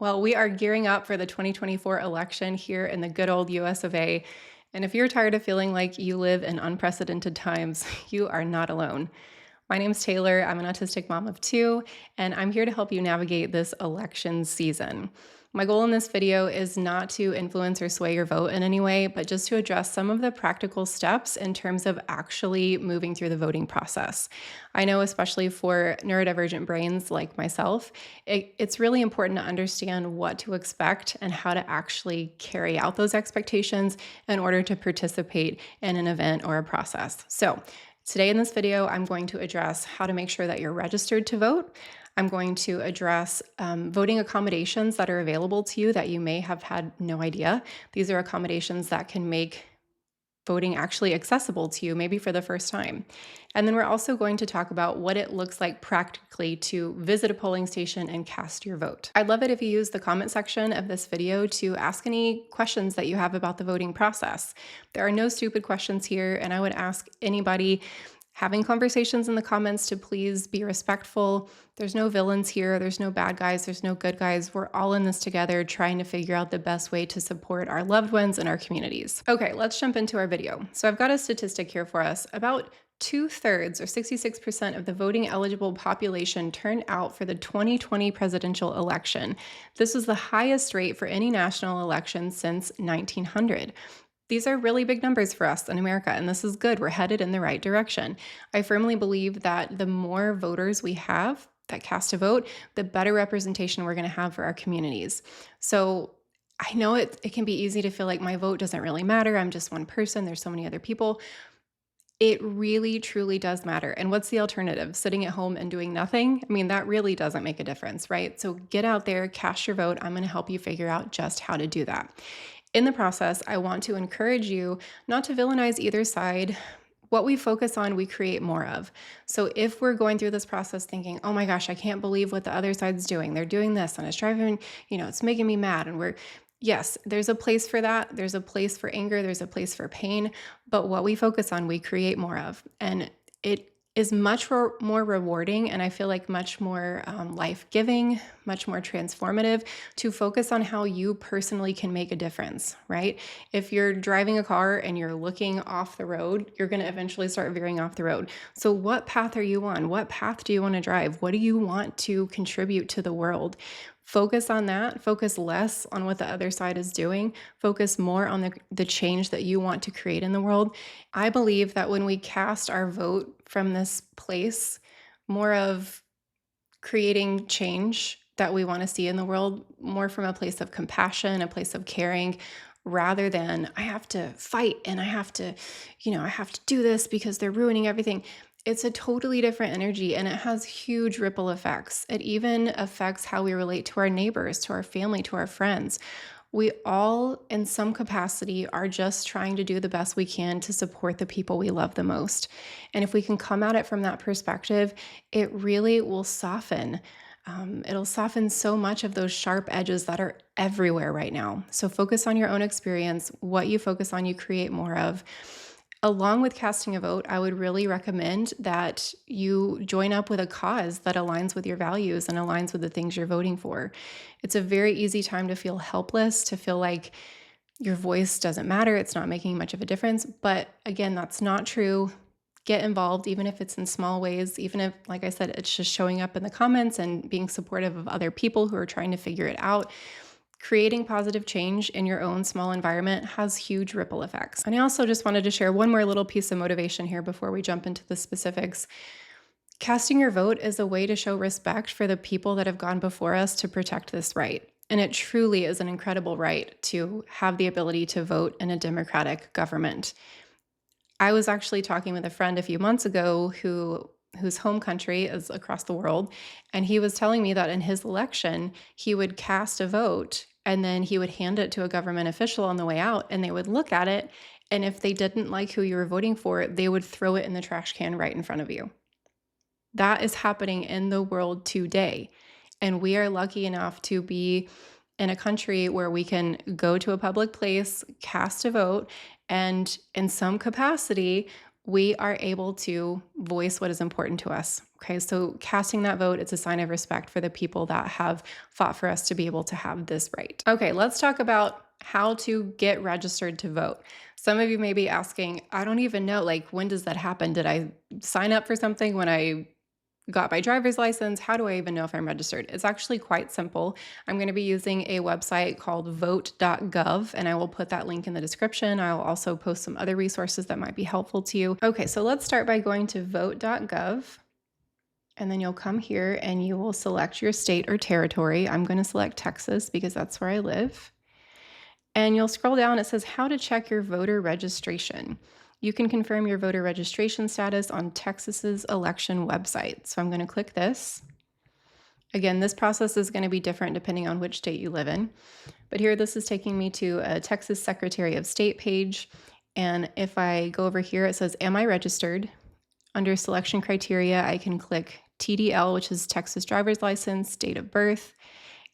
Well, we are gearing up for the 2024 election here in the good old US of A. And if you're tired of feeling like you live in unprecedented times, you are not alone. My name's Taylor. I'm an autistic mom of two, and I'm here to help you navigate this election season. My goal in this video is not to influence or sway your vote in any way, but just to address some of the practical steps in terms of actually moving through the voting process. I know, especially for neurodivergent brains like myself, it's really important to understand what to expect and how to actually carry out those expectations in order to participate in an event or a process. So, today in this video, I'm going to address how to make sure that you're registered to vote. I'm going to address voting accommodations that are available to you that you may have had no idea. These are accommodations that can make voting actually accessible to you, maybe for the first time. And then we're also going to talk about what it looks like practically to visit a polling station and cast your vote. I'd love it if you use the comment section of this video to ask any questions that you have about the voting process. There are no stupid questions here, and I would ask anybody having conversations in the comments to please be respectful. There's no villains here. There's no bad guys. There's no good guys. We're all in this together trying to figure out the best way to support our loved ones and our communities. Okay, let's jump into our video. So I've got a statistic here for us. About 2/3 or 66% of the voting eligible population turned out for the 2020 presidential election. This was the highest rate for any national election since 1900. These are really big numbers for us in America, and this is good. We're headed in the right direction. I firmly believe that the more voters we have that cast a vote, the better representation we're going to have for our communities. So I know it can be easy to feel like my vote doesn't really matter. I'm just one person. There's so many other people. It really, truly does matter. And what's the alternative? Sitting at home and doing nothing? I mean, that really doesn't make a difference, right? So get out there, cast your vote. I'm going to help you figure out just how to do that. In the process, I want to encourage you not to villainize either side. What we focus on, we create more of. So if we're going through this process thinking, oh my gosh, I can't believe what the other side's doing. They're doing this and it's driving, it's making me mad. And yes, there's a place for that. There's a place for anger. There's a place for pain. But what we focus on, we create more of. And it is much more rewarding, and I feel like much more life-giving, much more transformative to focus on how you personally can make a difference, right? If you're driving a car and you're looking off the road, you're going to eventually start veering off the road. So what path are you on? What path do you want to drive? What do you want to contribute to the world? Focus on that. Focus less on what the other side is doing. Focus more on the change that you want to create in the world. I believe that when we cast our vote from this place, more of creating change that we want to see in the world, more from a place of compassion, a place of caring, rather than I have to fight and I have to do this because they're ruining everything. It's a totally different energy, and it has huge ripple effects. It even affects how we relate to our neighbors, to our family, to our friends. We all, in some capacity, are just trying to do the best we can to support the people we love the most. And if we can come at it from that perspective, it really will soften. It'll soften so much of those sharp edges that are everywhere right now. So focus on your own experience. What you focus on, you create more of. Along with casting a vote, I would really recommend that you join up with a cause that aligns with your values and aligns with the things you're voting for. It's a very easy time to feel helpless, to feel like your voice doesn't matter, it's not making much of a difference. But again, that's not true. Get involved, even if it's in small ways, even if, like I said, it's just showing up in the comments and being supportive of other people who are trying to figure it out. Creating positive change in your own small environment has huge ripple effects. And I also just wanted to share one more little piece of motivation here before we jump into the specifics. Casting your vote is a way to show respect for the people that have gone before us to protect this right. And it truly is an incredible right to have the ability to vote in a democratic government. I was actually talking with a friend a few months ago whose home country is across the world, and he was telling me that in his election, he would cast a vote and then he would hand it to a government official on the way out, and they would look at it, and if they didn't like who you were voting for, they would throw it in the trash can right in front of you. That is happening in the world today, and we are lucky enough to be in a country where we can go to a public place, cast a vote, and in some capacity, we are able to voice what is important to us, Okay, so casting that vote, it's a sign of respect for the people that have fought for us to be able to have this right. Okay, let's talk about how to get registered to vote. Some of you may be asking, I don't even know, like, when does that happen? Did I sign up for something when I got my driver's license? How do I even know if I'm registered? It's actually quite simple. I'm going to be using a website called vote.gov, and I will put that link in the description. I'll also post some other resources that might be helpful to you. Okay, so let's start by going to vote.gov. And then you'll come here and you will select your state or territory. I'm going to select Texas because that's where I live. And you'll scroll down. It says how to check your voter registration. You can confirm your voter registration status on Texas's election website. So I'm going to click this. Again, this process is going to be different depending on which state you live in. But here, this is taking me to a Texas Secretary of State page. And if I go over here, it says, am I registered? Under selection criteria, I can click TDL, which is Texas driver's license, date of birth.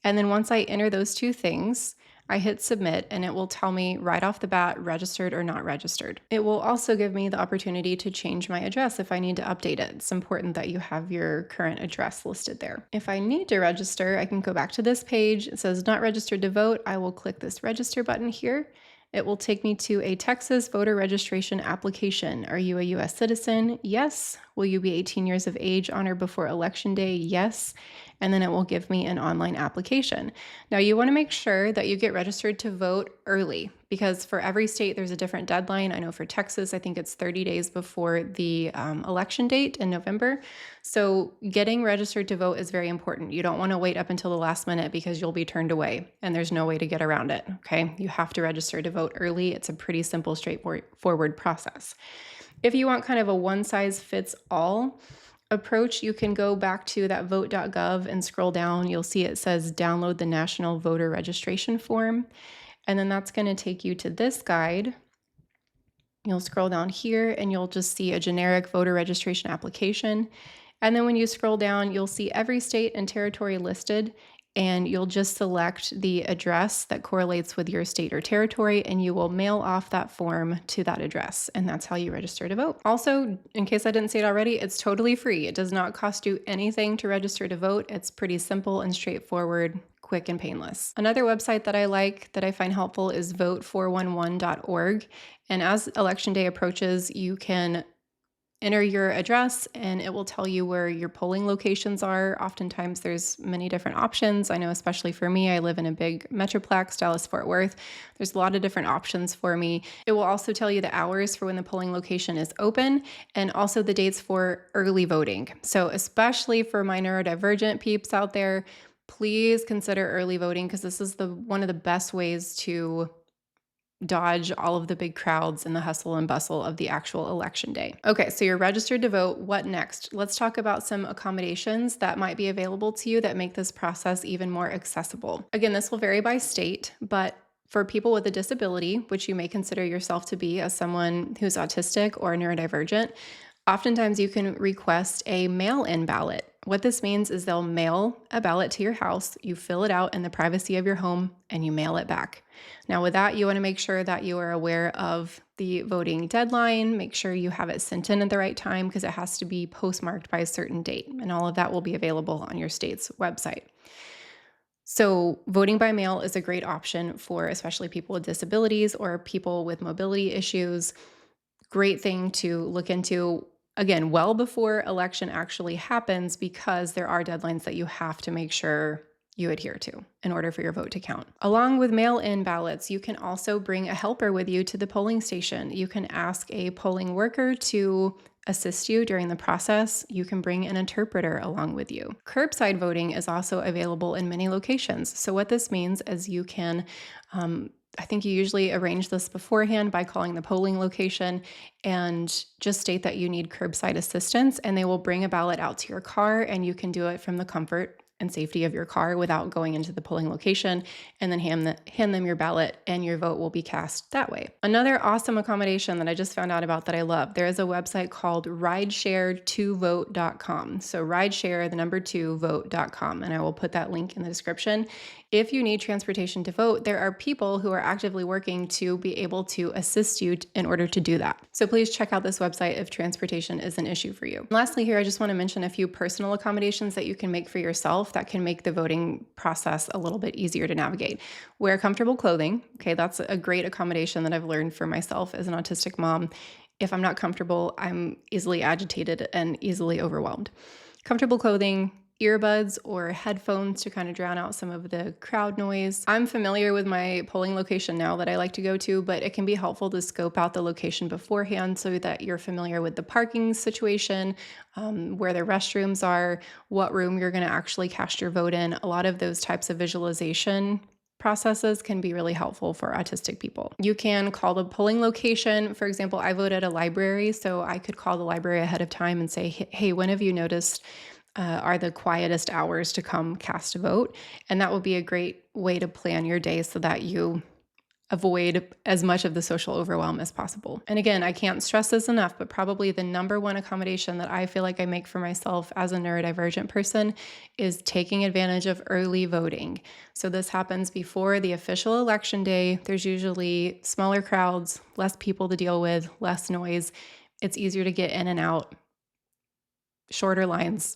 And then once I enter those two things, I hit submit and it will tell me right off the bat, registered or not registered. It will also give me the opportunity to change my address if I need to update it. It's important that you have your current address listed there. If I need to register, I can go back to this page. It says not registered to vote. I will click this register button here. It will take me to a Texas voter registration application. Are you a U.S. citizen? Yes. Will you be 18 years of age on or before election day? Yes. And then it will give me an online application. Now, you want to make sure that you get registered to vote early because for every state, there's a different deadline. I know for Texas, I think it's 30 days before the election date in November. So getting registered to vote is very important. You don't want to wait up until the last minute because you'll be turned away and there's no way to get around it. Okay. You have to register to vote early. It's a pretty simple, straightforward process. If you want kind of a one-size-fits-all approach, you can go back to that vote.gov and scroll down. You'll see it says download the National Voter Registration Form. And then that's going to take you to this guide. You'll scroll down here and you'll just see a generic voter registration application. And then when you scroll down, you'll see every state and territory listed, and you'll just select the address that correlates with your state or territory, and you will mail off that form to that address. And that's how you register to vote. Also, in case I didn't say it already, it's totally free. It does not cost you anything to register to vote. It's pretty simple and straightforward, quick and painless. Another website that I like, that I find helpful, is vote411.org. And as election day approaches, you can enter your address and it will tell you where your polling locations are. Oftentimes there's many different options. I know, especially for me, I live in a big metroplex, Dallas-Fort Worth. There's a lot of different options for me. It will also tell you the hours for when the polling location is open and also the dates for early voting. So especially for my neurodivergent peeps out there, please consider early voting because this is one of the best ways to dodge all of the big crowds and the hustle and bustle of the actual election day. Okay, so you're registered to vote. What next? Let's talk about some accommodations that might be available to you that make this process even more accessible. Again, this will vary by state, but for people with a disability, which you may consider yourself to be as someone who's autistic or neurodivergent, oftentimes you can request a mail-in ballot. What this means is they'll mail a ballot to your house, you fill it out in the privacy of your home, and you mail it back. Now with that, you want to make sure that you are aware of the voting deadline, make sure you have it sent in at the right time because it has to be postmarked by a certain date, and all of that will be available on your state's website. So voting by mail is a great option for especially people with disabilities or people with mobility issues. Great thing to look into. Again, well before election actually happens because there are deadlines that you have to make sure you adhere to in order for your vote to count. Along with mail-in ballots, you can also bring a helper with you to the polling station. You can ask a polling worker to assist you during the process. You can bring an interpreter along with you. Curbside voting is also available in many locations. So what this means is you can I think you usually arrange this beforehand by calling the polling location and just state that you need curbside assistance, and they will bring a ballot out to your car and you can do it from the comfort and safety of your car without going into the polling location, and then hand them your ballot, and your vote will be cast that way. Another awesome accommodation that I just found out about that I love, there is a website called rideshare2vote.com. So rideshare, the number 2, vote.com, and I will put that link in the description. If you need transportation to vote, there are people who are actively working to be able to assist you in order to do that. So please check out this website if transportation is an issue for you. Lastly here, I just want to mention a few personal accommodations that you can make for yourself that can make the voting process a little bit easier to navigate. Wear comfortable clothing. Okay, that's a great accommodation that I've learned for myself as an autistic mom. If I'm not comfortable, I'm easily agitated and easily overwhelmed. Comfortable clothing, earbuds or headphones to kind of drown out some of the crowd noise. I'm familiar with my polling location now that I like to go to, but it can be helpful to scope out the location beforehand so that you're familiar with the parking situation, where the restrooms are, what room you're going to actually cast your vote in. A lot of those types of visualization processes can be really helpful for autistic people. You can call the polling location. For example, I vote at a library, so I could call the library ahead of time and say, hey, when have you noticed are the quietest hours to come cast a vote? And that will be a great way to plan your day so that you avoid as much of the social overwhelm as possible. And again, I can't stress this enough, but probably the number one accommodation that I feel like I make for myself as a neurodivergent person is taking advantage of early voting. So this happens before the official election day. There's usually smaller crowds, less people to deal with, less noise. It's easier to get in and out, shorter lines,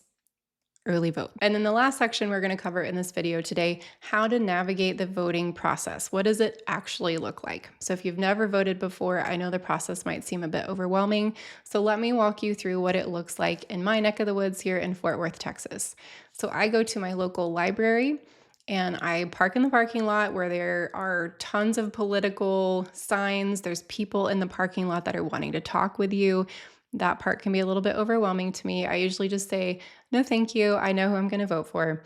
early vote. And then the last section we're going to cover in this video today, how to navigate the voting process. What does it actually look like? So if you've never voted before, I know the process might seem a bit overwhelming. So let me walk you through what it looks like in my neck of the woods here in Fort Worth, Texas. So I go to my local library and I park in the parking lot where there are tons of political signs. There's people in the parking lot that are wanting to talk with you. That part can be a little bit overwhelming to me. I usually just say, no, thank you. I know who I'm going to vote for.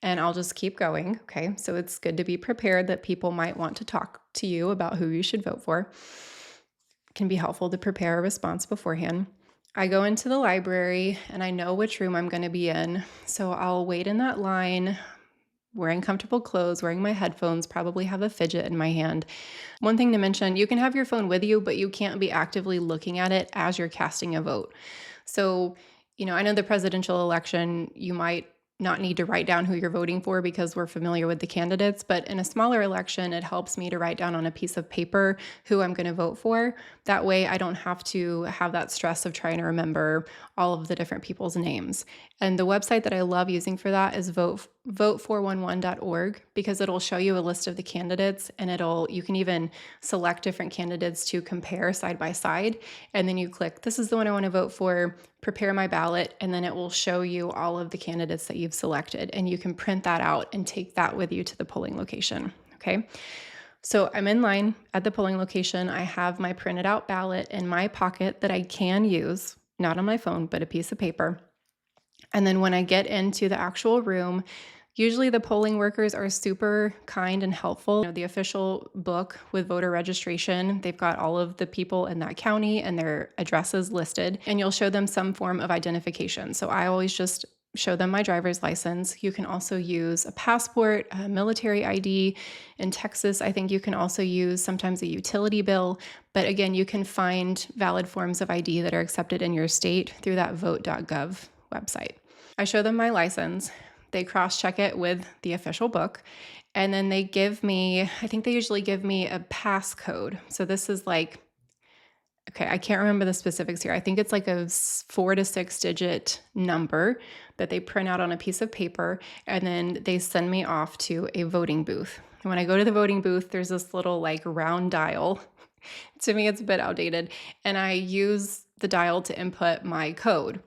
And I'll just keep going. Okay. So it's good to be prepared that people might want to talk to you about who you should vote for. It can be helpful to prepare a response beforehand. I go into the library and I know which room I'm going to be in. So I'll wait in that line, wearing comfortable clothes, wearing my headphones, probably have a fidget in my hand. One thing to mention, you can have your phone with you, but you can't be actively looking at it as you're casting a vote. So, I know the presidential election, you might not need to write down who you're voting for because we're familiar with the candidates, but in a smaller election, it helps me to write down on a piece of paper who I'm going to vote for. That way I don't have to have that stress of trying to remember all of the different people's names. And the website that I love using for that is vote411.org because it'll show you a list of the candidates and you can even select different candidates to compare side by side. And then you click, this is the one I want to vote for, prepare my ballot, and then it will show you all of the candidates that you've selected. And you can print that out and take that with you to the polling location. Okay. So I'm in line at the polling location. I have my printed out ballot in my pocket that I can use, not on my phone, but a piece of paper. And then when I get into the actual room, usually the polling workers are super kind and helpful. The official book with voter registration, they've got all of the people in that county and their addresses listed, and you'll show them some form of identification. So I always just show them my driver's license. You can also use a passport, a military ID. In Texas, I think you can also use sometimes a utility bill. But again, you can find valid forms of ID that are accepted in your state through that vote.gov website. I show them my license. They cross-check it with the official book. And then they give me, I think they usually give me a passcode. So this is like, okay, I can't remember the specifics here. I think it's like a 4 to 6 digit number that they print out on a piece of paper, and then they send me off to a voting booth. And when I go to the voting booth, there's this little like round dial. To me, it's a bit outdated. And I use the dial to input my code.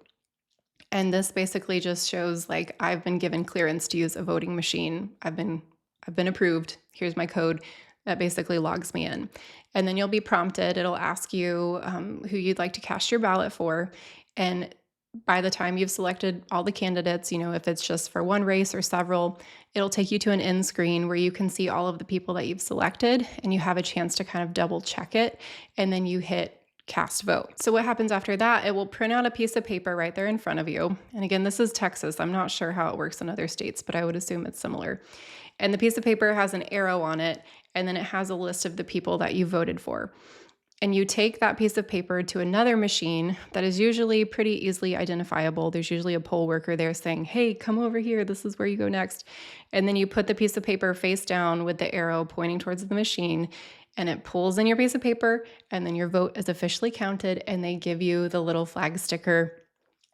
And this basically just shows like I've been given clearance to use a voting machine. I've been approved. Here's my code. That basically logs me in. And then you'll be prompted. It'll ask you who you'd like to cast your ballot for. And by the time you've selected all the candidates, if it's just for one race or several, it'll take you to an end screen where you can see all of the people that you've selected and you have a chance to kind of double check it. And then you hit cast vote. So what happens after that, it will print out a piece of paper right there in front of you. And again, this is Texas. I'm not sure how it works in other states, but I would assume it's similar. And the piece of paper has an arrow on it, and then it has a list of the people that you voted for. And you take that piece of paper to another machine that is usually pretty easily identifiable. There's usually a poll worker there saying, hey, come over here. This is where you go next. And then you put the piece of paper face down with the arrow pointing towards the machine, and it pulls in your piece of paper, and then your vote is officially counted, and they give you the little flag sticker,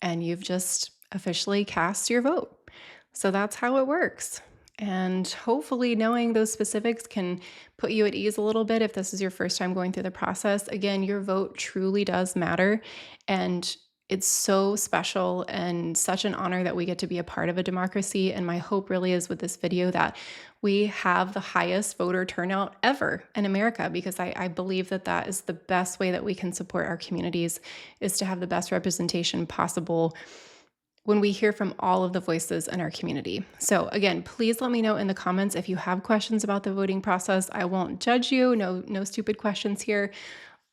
and you've just officially cast your vote. So that's how it works. And hopefully knowing those specifics can put you at ease a little bit if this is your first time going through the process. Again, your vote truly does matter. And it's so special and such an honor that we get to be a part of a democracy. And my hope really is with this video that we have the highest voter turnout ever in America, because I believe that that is the best way that we can support our communities, is to have the best representation possible when we hear from all of the voices in our community. So again, please let me know in the comments if you have questions about the voting process. I won't judge you. No stupid questions here.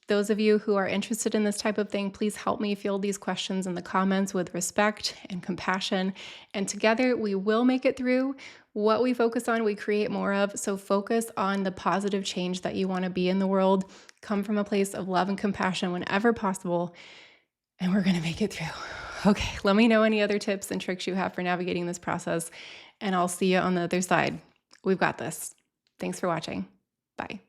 Those of you who are interested in this type of thing, please help me field these questions in the comments with respect and compassion. And together we will make it through. What we focus on, we create more of. So focus on the positive change that you want to be in the world. Come from a place of love and compassion whenever possible. And we're going to make it through. Okay, let me know any other tips and tricks you have for navigating this process, and I'll see you on the other side. We've got this. Thanks for watching. Bye.